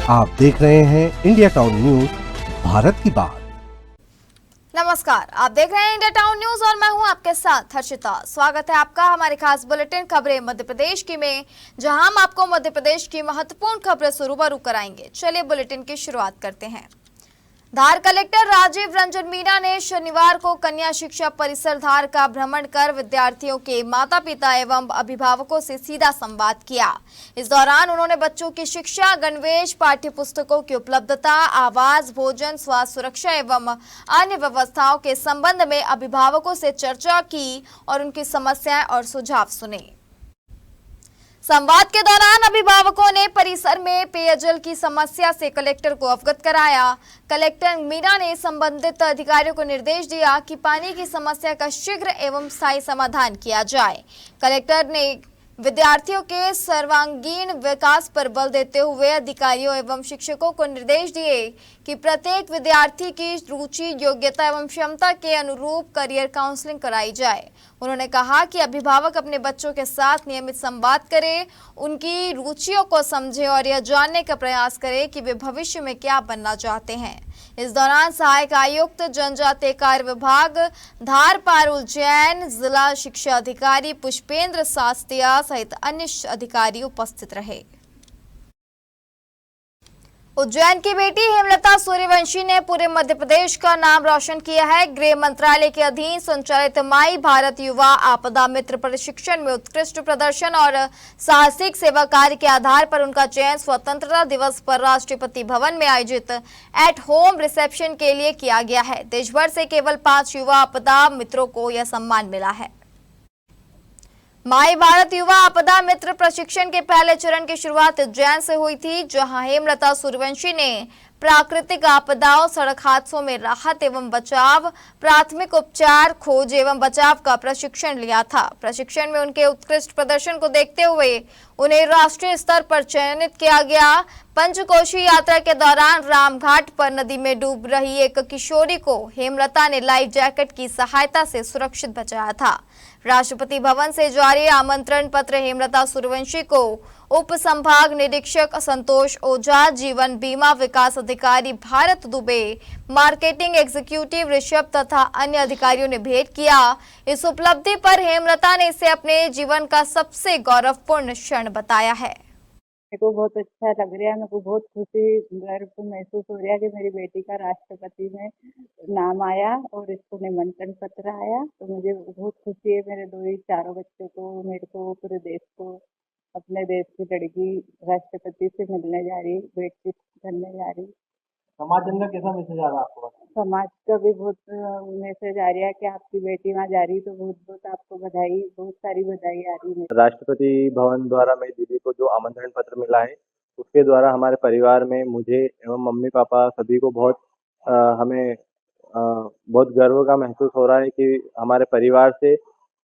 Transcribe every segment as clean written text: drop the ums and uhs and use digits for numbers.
आप देख रहे हैं इंडिया टाउन न्यूज, भारत की बात। नमस्कार, आप देख रहे हैं इंडिया टाउन न्यूज और मैं हूं आपके साथ हर्षिता। स्वागत है आपका हमारे खास बुलेटिन खबरें मध्य प्रदेश की में, जहां हम आपको मध्य प्रदेश की महत्वपूर्ण खबरें से रूबरू कराएंगे। चलिए बुलेटिन की शुरुआत करते हैं। धार कलेक्टर राजीव रंजन मीणा ने शनिवार को कन्या शिक्षा परिसर धार का भ्रमण कर विद्यार्थियों के माता पिता एवं अभिभावकों से सीधा संवाद किया। इस दौरान उन्होंने बच्चों की शिक्षा, गणवेश, पाठ्य पुस्तकों की उपलब्धता, आवास, भोजन, स्वास्थ्य सुरक्षा एवं अन्य व्यवस्थाओं के संबंध में अभिभावकों से चर्चा की और उनकी समस्याएं और सुझाव सुने। संवाद के दौरान अभिभावकों ने परिसर में पेयजल की समस्या से कलेक्टर को अवगत कराया। कलेक्टर मीणा ने संबंधित अधिकारियों को निर्देश दिया कि पानी की समस्या का शीघ्र एवं स्थायी समाधान किया जाए। कलेक्टर ने विद्यार्थियों के सर्वांगीण विकास पर बल देते हुए अधिकारियों एवं शिक्षकों को निर्देश दिए कि प्रत्येक विद्यार्थी की रुचि, योग्यता एवं क्षमता के अनुरूप करियर काउंसलिंग कराई जाए। उन्होंने कहा कि अभिभावक अपने बच्चों के साथ नियमित संवाद करें, उनकी रुचियों को समझें और यह जानने का प्रयास करें कि वे भविष्य में क्या बनना चाहते हैं। इस दौरान सहायक आयुक्त जनजातीय कार्य विभाग धार पारुल जैन, जिला शिक्षा अधिकारी पुष्पेंद्र शास्त्रिया सहित अन्य अधिकारी उपस्थित रहे। उज्जैन की बेटी हेमलता सूर्यवंशी ने पूरे मध्य प्रदेश का नाम रोशन किया है। गृह मंत्रालय के अधीन संचालित माई भारत युवा आपदा मित्र प्रशिक्षण में उत्कृष्ट प्रदर्शन और साहसिक सेवा कार्य के आधार पर उनका चयन स्वतंत्रता दिवस पर राष्ट्रपति भवन में आयोजित एट होम रिसेप्शन के लिए किया गया है। देश भर से केवल 5 युवा आपदा मित्रों को यह सम्मान मिला है। माई भारत युवा आपदा मित्र प्रशिक्षण के पहले चरण की शुरुआत उज्जैन से हुई थी, जहां हेमलता सूर्यवंशी ने प्राकृतिक आपदाओं, सड़क हादसों में राहत एवं बचाव, प्राथमिक उपचार, खोज एवं बचाव का प्रशिक्षण लिया था। प्रशिक्षण में उनके उत्कृष्ट प्रदर्शन को देखते हुए उन्हें राष्ट्रीय स्तर पर चयनित किया गया। पंचकोशी यात्रा के दौरान रामघाट पर नदी में डूब रही एक किशोरी को हेमलता ने लाइफ जैकेट की सहायता से सुरक्षित बचाया था। राष्ट्रपति भवन से जारी आमंत्रण पत्र हेमलता सूर्यवंशी को उप संभाग निरीक्षक संतोष ओझा, जीवन बीमा विकास अधिकारी भारत दुबे, मार्केटिंग एग्जीक्यूटिव ऋषभ तथा अन्य अधिकारियों ने भेंट किया। इस उपलब्धि पर हेमलता ने इसे अपने जीवन का सबसे गौरवपूर्ण क्षण बताया है। मेरे को बहुत अच्छा लग रहा है। मेरे को बहुत खुशी, गर्व महसूस हो रहा है कि मेरी बेटी का राष्ट्रपति में नाम आया और इसको निमंत्रण पत्र आया, तो मुझे बहुत खुशी है। मेरे 2 ही चारों बच्चों को, मेरे को, पूरे देश को, अपने देश की लड़की राष्ट्रपति से मिलने जा रही, बेटी करने जा रही। समाज का कैसा मैसेज आ रहा है आपको? समाज का भी बहुत मैसेज आ रहा है कि आपकी बेटी वहाँ जा रही, तो बहुत बहुत आपको बधाई, बहुत सारी बधाई आ रही है। राष्ट्रपति भवन द्वारा मेरी दीदी को जो आमंत्रण पत्र मिला है, उसके द्वारा हमारे परिवार में मुझे एवं मम्मी पापा सभी को हमें बहुत गर्व का महसूस हो रहा है कि हमारे परिवार से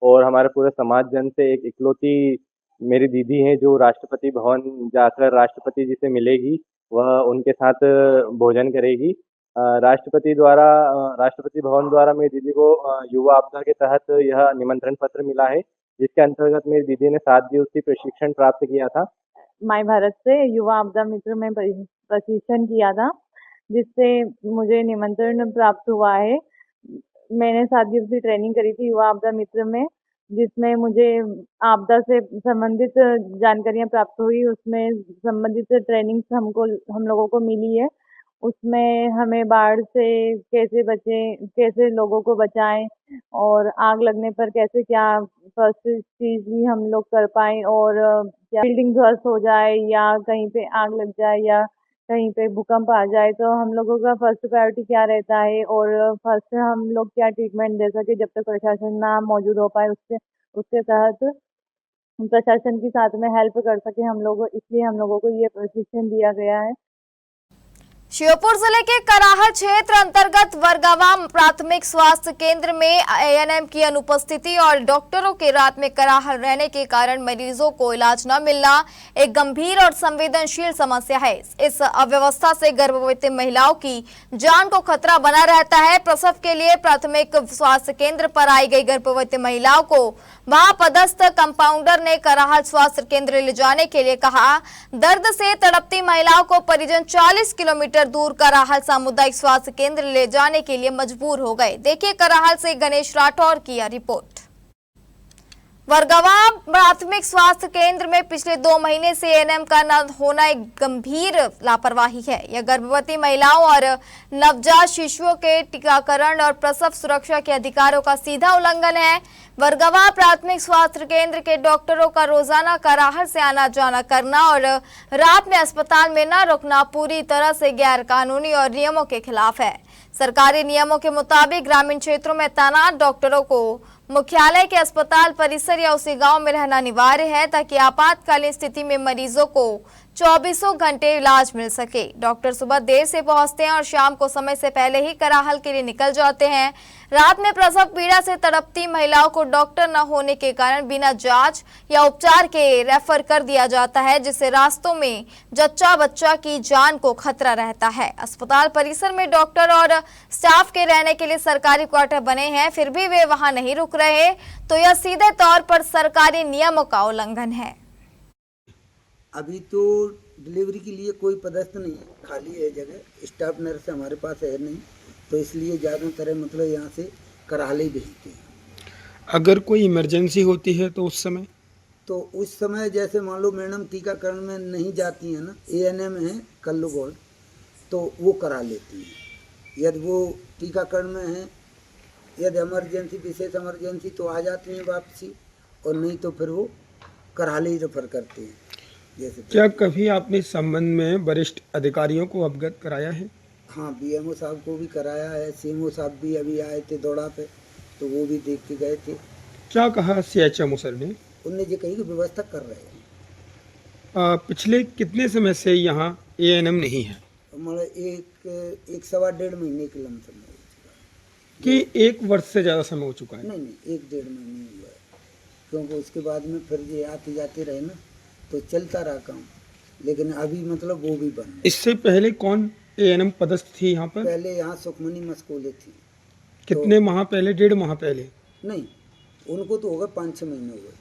और हमारे पूरे समाज जन से एक इकलौती मेरी दीदी है जो राष्ट्रपति भवन जाकर राष्ट्रपति जी से मिलेगी, वह उनके साथ भोजन करेगी। राष्ट्रपति भवन द्वारा मेरी दीदी को युवा आपदा के तहत यह निमंत्रण पत्र मिला है, जिसके अंतर्गत मेरी दीदी ने 7 दिवसीय प्रशिक्षण प्राप्त किया था। माई भारत से युवा आपदा मित्र में प्रशिक्षण किया था, जिससे मुझे निमंत्रण प्राप्त हुआ है। मैंने 7 दिवसीय ट्रेनिंग करी थी युवा आपदा मित्र में, जिसमें मुझे आपदा से संबंधित जानकारियां प्राप्त हुई। उसमें संबंधित ट्रेनिंग हम लोगों को मिली है। उसमें हमें बाढ़ से कैसे बचें, कैसे लोगों को बचाएं और आग लगने पर कैसे क्या फर्स्ट चीज भी हम लोग कर पाएं, और क्या बिल्डिंग ध्वस्त हो जाए या कहीं पे आग लग जाए या कहीं पे भूकंप आ जाए तो हम लोगों का फर्स्ट प्रायोरिटी क्या रहता है और फर्स्ट हम लोग क्या ट्रीटमेंट दे सके जब तक प्रशासन ना मौजूद हो पाए, उसके तहत प्रशासन के साथ में हेल्प कर सके हम लोगों, इसलिए हम लोगों को ये प्रशिक्षण दिया गया है। श्योपुर जिले के कराहल क्षेत्र अंतर्गत वरगावा प्राथमिक स्वास्थ्य केंद्र में एएनएम की अनुपस्थिति और डॉक्टरों के रात में कराहल रहने के कारण मरीजों को इलाज न मिलना एक गंभीर और संवेदनशील समस्या है। इस अव्यवस्था से गर्भवती महिलाओं की जान को खतरा बना रहता है। प्रसव के लिए प्राथमिक स्वास्थ्य केंद्र पर आई गई गर्भवती महिलाओं को वहां पदस्थ कंपाउंडर ने कराहल स्वास्थ्य केंद्र ले जाने के लिए कहा। दर्द से तड़पती महिलाओं को परिजन 40 किलोमीटर दूर कराहल सामुदायिक स्वास्थ्य केंद्र ले जाने के लिए मजबूर हो गए। देखिए कराहल से गणेश राठौर की यह रिपोर्ट। वरगावा प्राथमिक स्वास्थ्य केंद्र में पिछले 2 महीने से एएनएम का न होना एक गंभीर लापरवाही है। यह गर्भवती महिलाओं और नवजात शिशुओं के टीकाकरण और प्रसव सुरक्षा के अधिकारों का सीधा उल्लंघन है। वरगावा प्राथमिक स्वास्थ्य केंद्र के डॉक्टरों का रोजाना कराहल से आना जाना करना और रात में अस्पताल में न रुकना पूरी तरह से गैर कानूनी और नियमों के खिलाफ है। सरकारी नियमों के मुताबिक ग्रामीण क्षेत्रों में तैनात डॉक्टरों को मुख्यालय के अस्पताल परिसर या उसी गांव में रहना अनिवार्य है ताकि आपातकालीन स्थिति में मरीजों को 24 घंटे इलाज मिल सके। डॉक्टर सुबह देर से पहुंचते हैं और शाम को समय से पहले ही कराहल के लिए निकल जाते हैं। रात में प्रसव पीड़ा से तड़पती महिलाओं को डॉक्टर न होने के कारण बिना जांच या उपचार के रेफर कर दिया जाता है, जिससे रास्तों में जच्चा बच्चा की जान को खतरा रहता है। अस्पताल परिसर में डॉक्टर और स्टाफ के रहने के लिए सरकारी क्वार्टर बने हैं, फिर भी वे वहां नहीं रुक रहे, तो यह सीधे तौर पर सरकारी नियमों का उल्लंघन है। अभी तो डिलीवरी के लिए कोई पदस्थ नहीं है, खाली है जगह। स्टाफ नर्स हमारे पास है नहीं, तो इसलिए ज़्यादातर मतलब यहाँ से कराहल ही भेजते हैं। अगर कोई इमरजेंसी होती है तो उस समय जैसे मान लो मैडम टीकाकरण में नहीं जाती हैं ना, एएनएम है कल्लू गोल्ड, तो वो करा लेती हैं। यदि वो टीकाकरण में है, यदि इमरजेंसी विशेष इमरजेंसी तो आ जाती हैं वापसी, और नहीं तो फिर वो कराहल ही रेफर करते हैं। जैसे क्या कभी आपने इस संबंध में वरिष्ठ अधिकारियों को अवगत कराया है? हाँ, बीएमओ साहब को भी कराया है, सीएमओ साहब भी अभी आए थे दौड़ा पे, तो वो भी देख के गए थे। क्या कहा सीएचएमओ सर ने? उनने ये कही कि व्यवस्था कर रहे हैं। पिछले कितने समय से यहाँ एएनएम नहीं है? मतलब एक सवा 1.5 महीने के लमसम हो चुका है। कि 1 वर्ष से ज़्यादा समय हो चुका है? नहीं, 1-1.5 महीने हुआ है, क्योंकि उसके बाद में फिर ये आते जाते रहे ना, तो चलता रहा काम, लेकिन अभी मतलब वो भी बंद। इससे पहले कौन एएनएम पदस्थ थी यहाँ पर? पहले यहाँ सुखमनी मस्कोले थी। कितने माह पहले? 1.5 माह पहले? नहीं, उनको तो हो गए 5-6 महीने हो गए।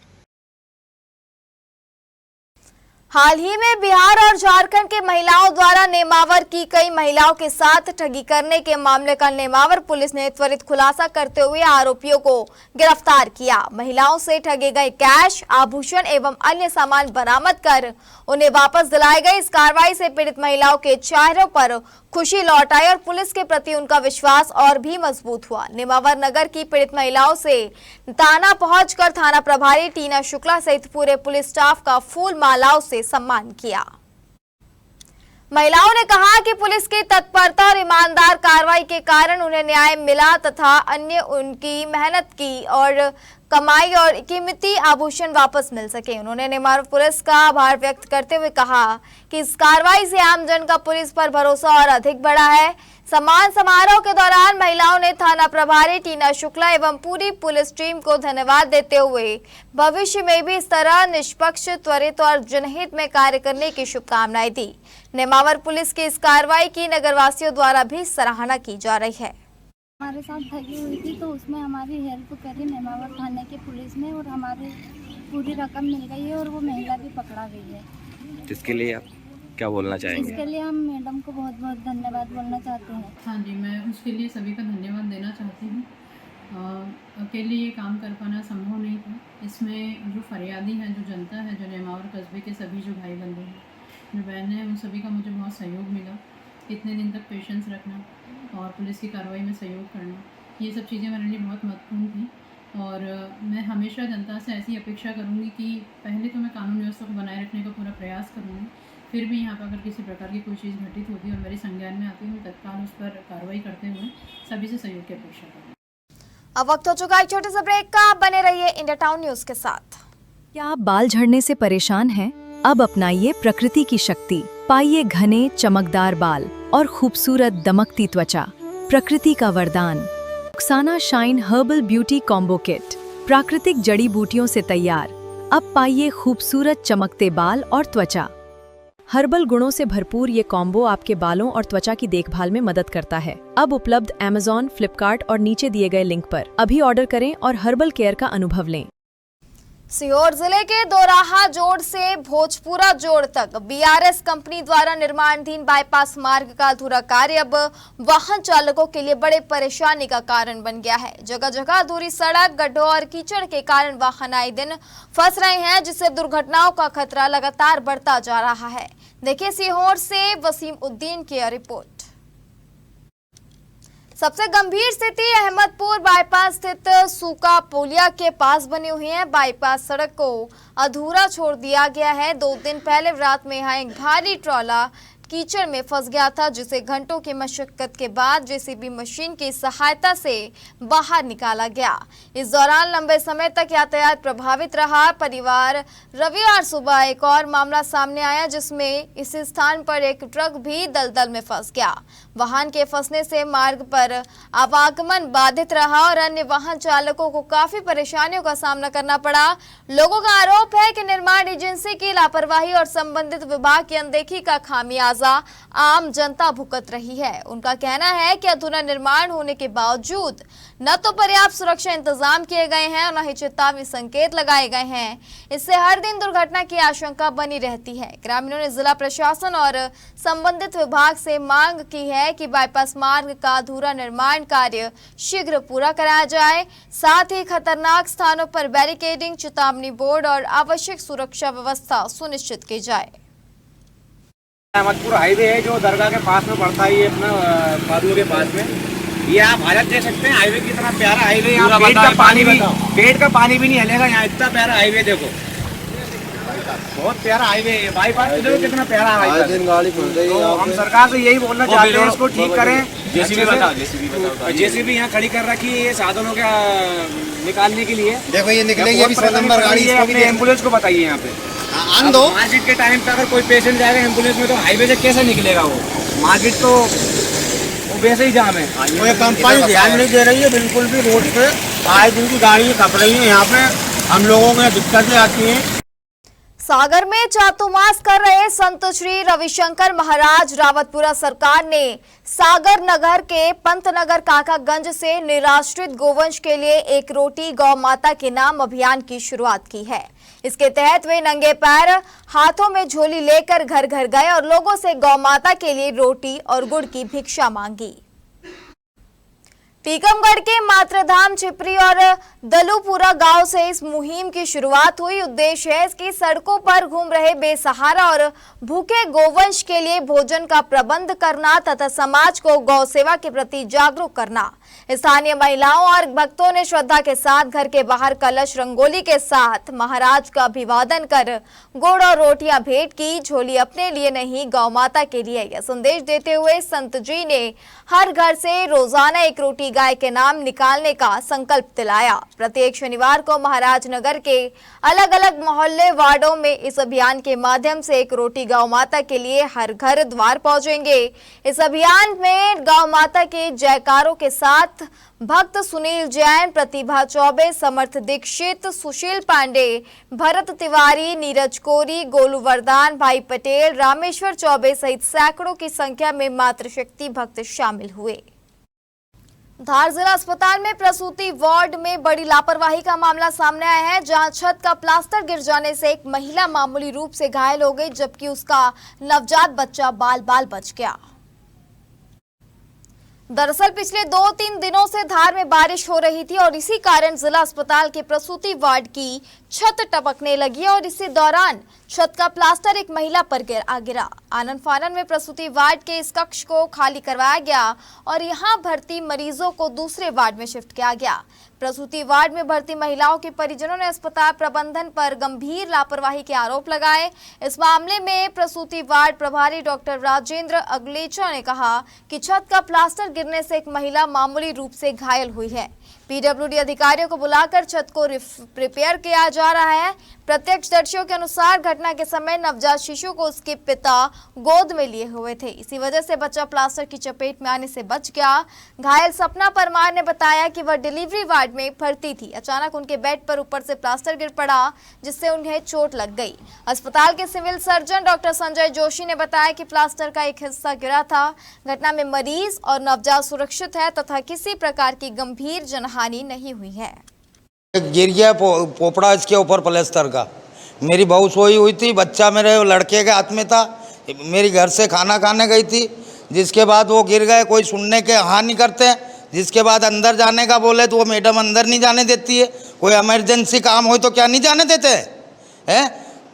हाल ही में बिहार और झारखंड के महिलाओं द्वारा नेमावर की कई महिलाओं के साथ ठगी करने के मामले का नेमावर पुलिस ने त्वरित खुलासा करते हुए आरोपियों को गिरफ्तार किया। महिलाओं से ठगे गए कैश, आभूषण एवं अन्य सामान बरामद कर उन्हें वापस दिलाए गए। इस कार्रवाई से पीड़ित महिलाओं के चेहरों पर खुशी लौट आई और पुलिस के प्रति उनका विश्वास और भी मजबूत हुआ। नेमावर नगर की पीड़ित महिलाओं से थाना पहुंचकर थाना प्रभारी टीना शुक्ला सहित पूरे पुलिस स्टाफ का फूल मालाओं से सम्मान किया। महिलाओं ने कहा कि पुलिस की तत्परता और ईमानदार कार्रवाई के कारण उन्हें न्याय मिला तथा अन्य उनकी मेहनत की और कमाई और कीमती आभूषण वापस मिल सके। उन्होंने नेमावर पुलिस का आभार व्यक्त करते हुए कहा कि इस कार्रवाई से आमजन का पुलिस पर भरोसा और अधिक बढ़ा है। सम्मान समारोह के दौरान महिलाओं ने थाना प्रभारी टीना शुक्ला एवं पूरी पुलिस टीम को धन्यवाद देते हुए भविष्य में भी इस तरह निष्पक्ष, त्वरित और जनहित में कार्य करने की शुभकामनाएं दी। नेमावर पुलिस की इस कार्रवाई की नगरवासियों द्वारा भी सराहना की जा रही है। हमारे साथ ठगी हुई थी, तो उसमें हमारी हेल्प करी नेमावर थाने के पुलिस ने और हमारी पूरी रकम मिल गई है और वो महिला भी पकड़ा गई है। इसके लिए आप क्या बोलना चाहेंगे? इसके लिए हम मैडम को बहुत बहुत धन्यवाद बोलना चाहते हैं। हाँ जी, मैं उसके लिए सभी का धन्यवाद देना चाहती हूँ। अकेले ये काम कर पाना संभव नहीं था। इसमें जो फरियादी हैं, जो जनता है, जो नेमावर कस्बे के सभी जो भाई बंधु हैं, जो बहनें हैं, उन सभी का मुझे बहुत सहयोग मिला। इतने दिन तक पेशेंस रखना और पुलिस की कार्रवाई में सहयोग करना, ये सब चीज़ें मेरे लिए बहुत महत्वपूर्ण थी। और मैं हमेशा जनता से ऐसी अपेक्षा करूँगी कि पहले तो मैं कानून व्यवस्था को बनाए रखने का पूरा प्रयास करूँगी, फिर भी यहाँ पर अगर किसी प्रकार की कोई चीज़ घटित होती है और मेरे संज्ञान में आती है, मैं तत्काल उस पर कार्रवाई करते हुए सभी से सहयोग की अपेक्षा करूँगी। अब वक्त हो चुका है एक छोटे से ब्रेक का। आप बने रहिए इंडिया टाउन न्यूज के साथ। क्या आप बाल झड़ने से परेशान हैं? अब अपनाइए प्रकृति की शक्ति पाइए घने चमकदार बाल और खूबसूरत दमकती त्वचा, प्रकृति का वरदान। Rukhsana shine herbal beauty combo kit, प्राकृतिक जड़ी बूटियों से तैयार। अब पाइए खूबसूरत चमकते बाल और त्वचा। हर्बल गुणों से भरपूर ये कॉम्बो आपके बालों और त्वचा की देखभाल में मदद करता है। अब उपलब्ध Amazon, फ्लिपकार्ट और नीचे दिए गए लिंक पर अभी ऑर्डर करें और हर्बल केयर का अनुभव लें। सीहोर जिले के दोराहा जोड़ से भोजपुरा जोड़ तक BRS कंपनी द्वारा निर्माणाधीन बाईपास मार्ग का अधूरा कार्य अब वाहन चालकों के लिए बड़े परेशानी का कारण बन गया है। जगह जगह अधूरी सड़क, गड्ढों और कीचड़ के कारण वाहन आए दिन फंस रहे हैं, जिससे दुर्घटनाओं का खतरा लगातार बढ़ता जा रहा है। देखिए सीहोर से वसीम उद्दीन की रिपोर्ट। सबसे गंभीर स्थिति अहमदपुर बाईपास स्थित सूका पुलिया के पास बनी हुई है। बाईपास सड़क को अधूरा छोड़ दिया गया है। 2 दिन पहले रात में यहाँ एक भारी ट्रॉला कीचड़ में फंस गया था, जिसे घंटों की मशक्कत के बाद JCB मशीन की सहायता से बाहर निकाला गया। इस दौरान लंबे समय तक यातायात प्रभावित रहा। परिवार रविवार सुबह एक और मामला सामने आया, जिसमें इस स्थान पर एक ट्रक भी दलदल में फंस गया। वाहन के फंसने से मार्ग पर आवागमन बाधित रहा और अन्य वाहन चालकों को काफी परेशानियों का सामना करना पड़ा। लोगों का आरोप है कि निर्माण एजेंसी की लापरवाही और संबंधित विभाग की अनदेखी का खामियाजा आम जनता भुगत रही है। उनका कहना है कि अधूरा निर्माण होने के बावजूद न तो पर्याप्त सुरक्षा इंतजाम किए गए हैं और न ही चेतावनी संकेत लगाए गए हैं। इससे हर दिन दुर्घटना की आशंका बनी रहती है। ग्रामीणों ने जिला प्रशासन और संबंधित विभाग से मांग की है कि बाईपास मार्ग का अधूरा निर्माण कार्य शीघ्र पूरा कराया जाए। साथ ही खतरनाक स्थानों पर बैरिकेडिंग, चेतावनी बोर्ड और आवश्यक सुरक्षा व्यवस्था सुनिश्चित की जाए। अहमदपुर हाईवे है जो दरगाह के पास में पड़ता है, ये अपना बादलों के पास में। ये आप हालत देख सकते हैं हाईवे की तरह प्यारा हाईवे। यहाँ पेट का पानी भी नहीं हलेगा। यहाँ इतना प्यारा हाईवे देखो, बहुत प्यारा हाईवे है। बाईपास देखो कितना प्यारा हाईवे। तो हम सरकार से यही बोलना चाहते हैं, इसको ठीक करें। JCB यहाँ खड़ी कर रखी है ये साधनों का निकालने के लिए। देखो ये निकलेगी अभी 100 नंबर गाड़ी, अपने एम्बुलेंस को बताइए यहाँ पे। मार्केट के टाइम पे अगर कोई पेशेंट जाएगा एम्बुलेंस में तो हाईवे से कैसे निकलेगा वो? मार्केट तो वो वैसे ही जाम है। कोई कंपनी ध्यान नहीं दे रही है बिल्कुल भी। रोड पे आए दिन की गाड़ी खप रही है, यहाँ पे हम लोगों को दिक्कतें आती हैं। सागर में चातुर्मास कर रहे संत श्री रविशंकर महाराज रावतपुरा सरकार ने सागर नगर के पंतनगर काकागंज से निराश्रित गोवंश के लिए एक रोटी गौ माता के नाम अभियान की शुरुआत की है। इसके तहत वे नंगे पैर हाथों में झोली लेकर घर घर गए और लोगों से गौ माता के लिए रोटी और गुड़ की भिक्षा मांगी। टीकमगढ़ के मातृधाम छिपरी और दलूपुरा गांव से इस मुहिम की शुरुआत हुई। उद्देश्य है इसकी सड़कों पर घूम रहे बेसहारा और भूखे गोवंश के लिए भोजन का प्रबंध करना तथा समाज को गौ सेवा के प्रति जागरूक करना। स्थानीय महिलाओं और भक्तों ने श्रद्धा के साथ घर के बाहर कलश रंगोली के साथ महाराज का अभिवादन कर गुड़ और रोटियां भेंट की। झोली अपने लिए नहीं गौ माता के लिए, यह संदेश देते हुए संत जी ने हर घर से रोजाना एक रोटी गाय के नाम निकालने का संकल्प दिलाया। प्रत्येक शनिवार को महाराज नगर के अलग अलग मोहल्ले वार्डों में इस अभियान के माध्यम से एक रोटी गौ माता के लिए हर घर द्वार पहुंचेंगे। इस अभियान में गौ माता के जयकारों के साथ भक्त सुनील जैन, प्रतिभा चौबे, समर्थ दीक्षित, सुशील पांडे, भरत तिवारी, नीरज कोरी, गोलू वरदान, भाई पटेल, रामेश्वर चौबे सहित सैकड़ों की संख्या में मातृशक्ति भक्त शामिल हुए। धार जिला अस्पताल में प्रसूति वार्ड में बड़ी लापरवाही का मामला सामने आया है, जहां छत का प्लास्टर गिर जाने से एक महिला मामूली रूप से घायल हो गई, जबकि उसका नवजात बच्चा बाल बाल बच गया। दरअसल पिछले 2-3 दिनों से धार में बारिश हो रही थी और इसी कारण जिला अस्पताल के प्रसूति वार्ड की छत टपकने लगी और इसी दौरान छत का प्लास्टर एक महिला पर गिरा। आनन फानन में प्रसूति वार्ड के इस कक्ष को खाली करवाया गया और यहां भर्ती मरीजों को दूसरे वार्ड में शिफ्ट किया गया। प्रसूति वार्ड में भर्ती महिलाओं के परिजनों ने अस्पताल प्रबंधन पर गंभीर लापरवाही के आरोप लगाए। इस मामले में प्रसूति वार्ड प्रभारी डॉक्टर राजेंद्र अगलेचा ने कहा कि छत का प्लास्टर गिरने से एक महिला मामूली रूप से घायल हुई है। पीडब्ल्यूडी अधिकारियों को बुलाकर छत को रिपेयर किया जा रहा है। प्रत्यक्षदर्शियों के अनुसार घटना के समय नवजात शिशु को उसके पिता गोद में लिए हुए थे। इसी वजह से बच्चा प्लास्टर की चपेट में आने से बच गया। घायल सपना परमार ने बताया कि वह डिलीवरी वार्ड में भर्ती थी। अचानक उनके बेड पर ऊपर से प्लास्टर गिर पड़ा, जिससे उन्हें चोट लग गई। अस्पताल के civil surgeon doctor Sanjay Joshi ने बताया कि प्लास्टर का एक हिस्सा गिरा था। घटना में मरीज और नवजात सुरक्षित है तथा किसी प्रकार की गंभीर जनहानि नहीं हुई है। गिर गया पोपड़ा इसके ऊपर प्लास्टर का। मेरी बहू सोई हुई थी, बच्चा मेरे लड़के के हाथ में था। मेरी घर से खाना खाने गई थी, जिसके बाद वो गिर गए। कोई सुनने के हाँ नहीं करते हैं। जिसके बाद अंदर जाने का बोले तो वो मैडम अंदर नहीं जाने देती है। कोई इमरजेंसी काम हो तो क्या नहीं जाने देते हैं?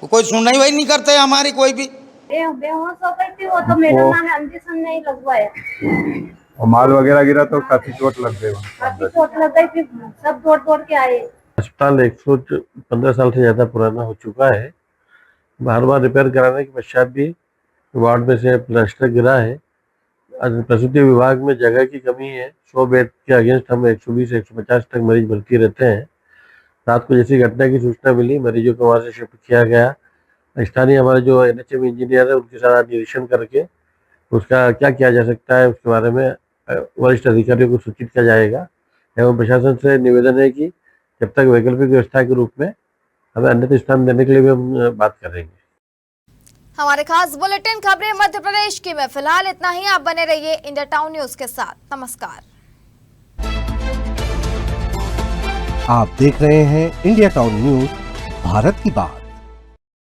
कोई सुनवाई वही नहीं करते हमारी कोई भी। बेहोश हो गई थी वो, तो मैडम ने इंजेक्शन नहीं लगवाया और माल वगैरह गिरा तो काफी चोट लग गई। काफी चोट लग गई थी, सब दौड़ के आए। अस्पताल 115 साल से ज़्यादा पुराना हो चुका है। बार बार रिपेयर कराने के पश्चात भी वार्ड में से प्लास्टर गिरा है। प्रसूति विभाग में जगह की कमी है। 100 बेड के अगेंस्ट हम 120 से 150 तक मरीज भर्ती रहते हैं। रात को जैसी घटना की सूचना मिली, मरीजों को वहाँ से शिफ्ट किया गया। स्थानीय हमारे जो NHM इंजीनियर है उनके साथ निरीक्षण करके उसका क्या किया जा सकता है उसके बारे में वरिष्ठ अधिकारियों को सूचित किया जाएगा। एवं प्रशासन से निवेदन है कि जब तक वैकल्पिक व्यवस्था के रूप में हमें अन्य स्थान देने के लिए भी हम बात करेंगे। हमारे खास बुलेटिन खबरें मध्य प्रदेश की में फिलहाल इतना ही। आप बने रहिए इंडिया टाउन न्यूज के साथ। नमस्कार। आप देख रहे हैं इंडिया टाउन न्यूज, भारत की बात।